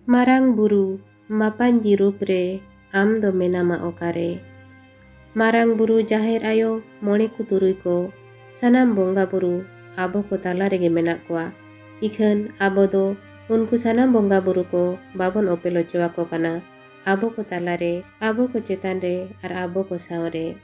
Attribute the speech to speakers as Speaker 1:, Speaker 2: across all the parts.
Speaker 1: Marang buru mapanji rup re am do menama okare. Marang buru Jaher ayo mone ku turuy ko sanam bongga buru abo ko tala rege menak koa. Ikhan abo do unku sanam bongga buru ko babon opel ochoa ko kana. Abo ko tala re, abo ko chetan re, ar abo ko saw re.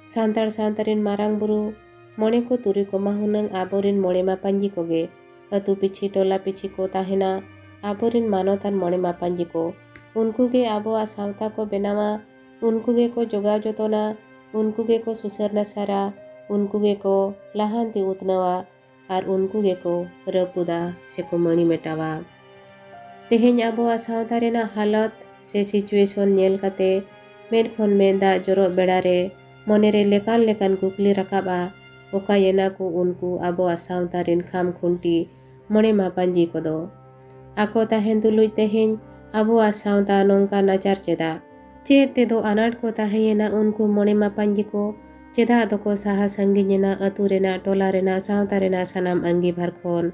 Speaker 1: Santar santarin marang buru mone ko turuy ko mahunang aborin mole mapanji koge. Atu pichi tola pichi ko tahena aborin manotan mone mapanji ko. Unku ge abo asawta ko benawa, unku ge ko jogaw jotona, unku ge ko susarna sara, unku ge ko lahanti utnawa, ar unku ge ko rapuda seko mani metawa. Teheny abo asawta rena halat se situation nyel kate med khon med da joro bedare monere lekan lekan kukli rakaba oka yena ko unku abo asawta ren kham khunti mone mapanji kodo. Ako tahen tuluy teheny abo asawta nongka nacar ceda. Ced tedo anat ko taheyena unku mone mapanji ko ceda doko saha sanggiyena atu rena tola rena sawta rena sanam anggi bharkhon.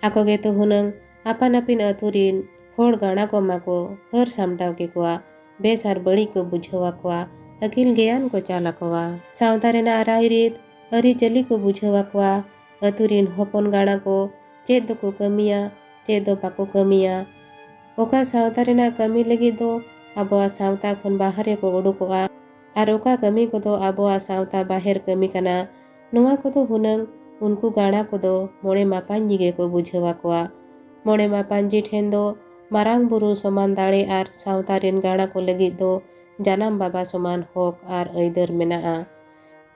Speaker 1: Ako ge to hunang apan apin aturin hor gana ko mako hor samtaw ke koa bes ar badi ko bujhawa koa akil gyan ko chala koa. Sawta rena arairit ari jali ko bujhawa koa aturin hopon gana ko ced doko kamiya ced do bako kamiya. Oka sawta rena kami lagi do abo sawta khon bahare ko udukoa ar oka kami kodo abo sawta baher kami kana noa kodo hunang unku gana kodo mone mapanji ge ko bujhawa koa. Mone mapanji then do marang buru soman dare ar sawta ren gana ko lagi do janam baba soman hok ar aidar menaa.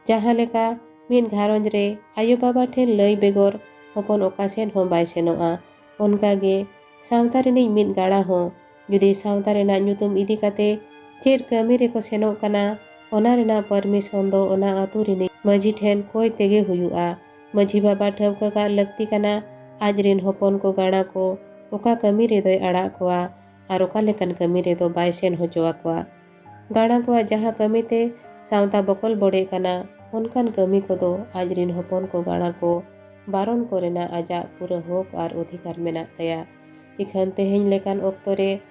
Speaker 1: Jaha leka mid gharonj re ayo baba then lay begor hopon oka sen hon bai senoa. Onka ge sawta reni mid gana ho judi sawta rena nyutum idi kate ced kami reko senok kana ona rena permission do ona atu reni maji then koi tege huyu'a. Maji baba ಠauka ka lakti kana ajrin hopon ko gana ko oka kami redoy aড়ak koa ar oka lekan kami redo bai sen hochoa koa. Gana koa jaha kami te sawta bokol bode kana onkan kami kodo ajrin hopon ko gana ko baron korena ajak pura hok ar odhikar menak taya. Ikhan teheny lekan okto re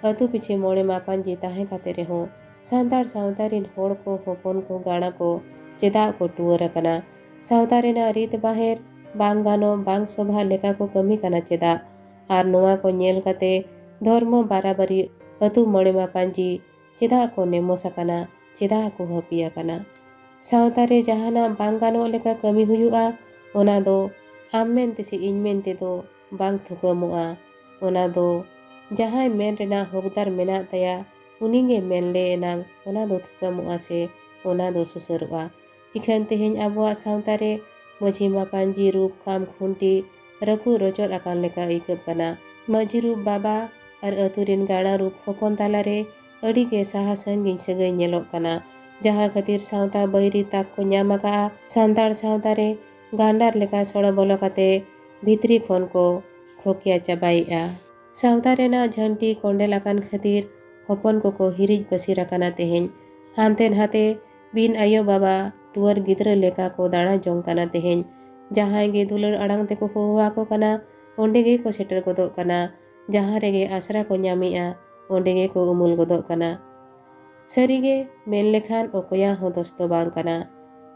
Speaker 1: atu piche mone mapanji tahe kate reho santar sawta rin hor ko hopon ko gana ko ceda ko tuwar akana. Sawta rena rit baher bang gano bang sobha leka ko kami kana ceda ar noa ko nyel kate dhormo barabari atu mone mapanji ceda ko nemo sakana ceda ko hapi akana. Sawta re jahana bang gano leka kami huyu'a ona do am mente se iny mente do bang thukamo'a. Ona do jahai men rena hokdar menak taya uninge men le enang ona do thukamo'a se ona do susaro'a. Ikhan teheny abuak sawta re maji mapanji rup kham khunti rapu rojot akan leka ikap kana. Maji rup baba ar aturin gana rup hopon tala re adi ge saha sangging sagai nyelok kana. Jaha khatir sawta bairi tak ko nyam aka'a santar sawta re gandar leka soro bolo kate bhitri khon ko khokia chabai'a. Sawta rena jhanti kondel akan khatir hopon koko hirij pasir akana teheny. Hanten hate bin ayo baba tuwar gidra leka ko dana jong kana teheny. Jahai ge dular aড়ang teko hohoa ko kana onde ge ko seter godok kana. Jaha rege asra ko nyami'a onde ge ko umul godok kana. Sari ge men lekhan okoya ho dosto bang kana.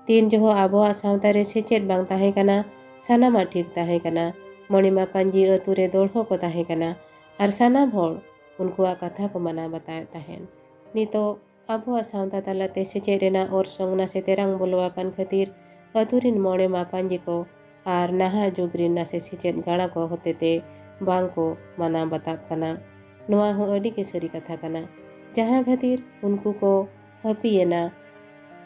Speaker 1: Tin joho abuak sawta re seced bang tahe kana sanama thik tahe kana. Mone mapanji atu re dolho ko tahe kana ar sanam hor unkuak katha ko mana batayo tahen. Nito abuak sawta talate seced rena orsong nase terang bolo akan khatir aturin mone mapanji ko ar naha jugrin nase seced gana ko hotete bang ko mana batap kana. Noa ho adi ke sari katha kana. Jaha khatir unku ko hapiyena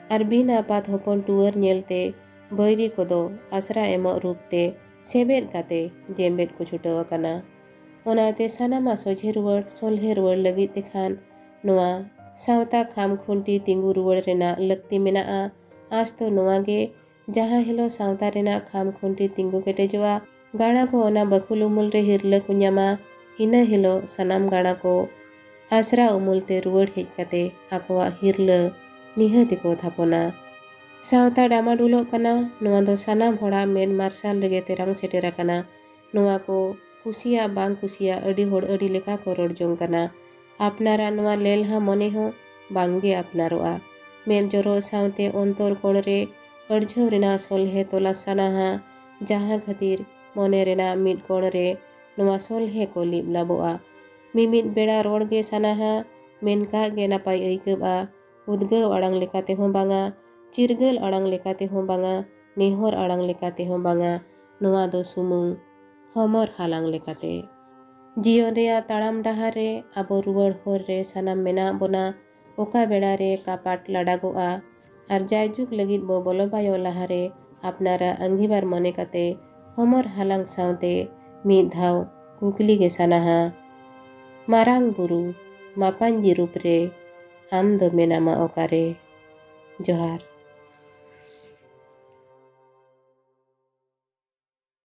Speaker 1: ar bin apat hopon tuwar nyelte bairi kodo asra emok rup te sebet kate jembet ko chutaw akana. Onate sanama sojhe ruwar solhe ruwar lagit tekhan noa sawta kham khunti tingu ruwar rena lakti mena'a. As to noa ge jaha hilo sawta rena kham khunti tingu ketejoa gana ko ona bakul umul re hirla ko nyama ina hilo sanam gana ko asra umul te ruwar hej kate akowa hirla nihati ko thapona. Sawta damadulok kana noa do sanam hora men marsal lege terang seter akana. Noa ko कुसिया बांग कुसिया अड़ी होड़ अड़ी लेका को road Jong कना। अपनारा नोआ लेलहा मने हो बांगे अपनारोआ। मेल जोरो सावते अंतर कोण रे अड़झाव रेना सोल्हे तोलास सानाहा जहाँ खातिर मने रेना मिद कोण रे नोआ सोल्हे को लिप लाबोआ। मिमिद बेड़ा रोड़ गे सानाहा मेनका गे नापाय अइकबा उद्गाव आड़ांग लेकाते हो बांगा चिरगल आड़ांग लेकाते हो बांगा नेहर आड़ांग लेकाते हो बांगा नोआ दो सुमुंग हमर हालांग लेकाते। जीवन रेया ताड़ाम डाहार रे आबो रुवाड़ होर रे सानाम मेना बोना ओका बेड़ा रे कापाट लाडागोआ आर जायजुग लगित बो बोलोबायो लाहारे अपनारा अंगीबार मने काते हमर हालांग सावते मिद धाव कुकली गे सानाहा मारांग बुरु मापांजी रूप रे आम दो मेनामा ओकारे। जोहार।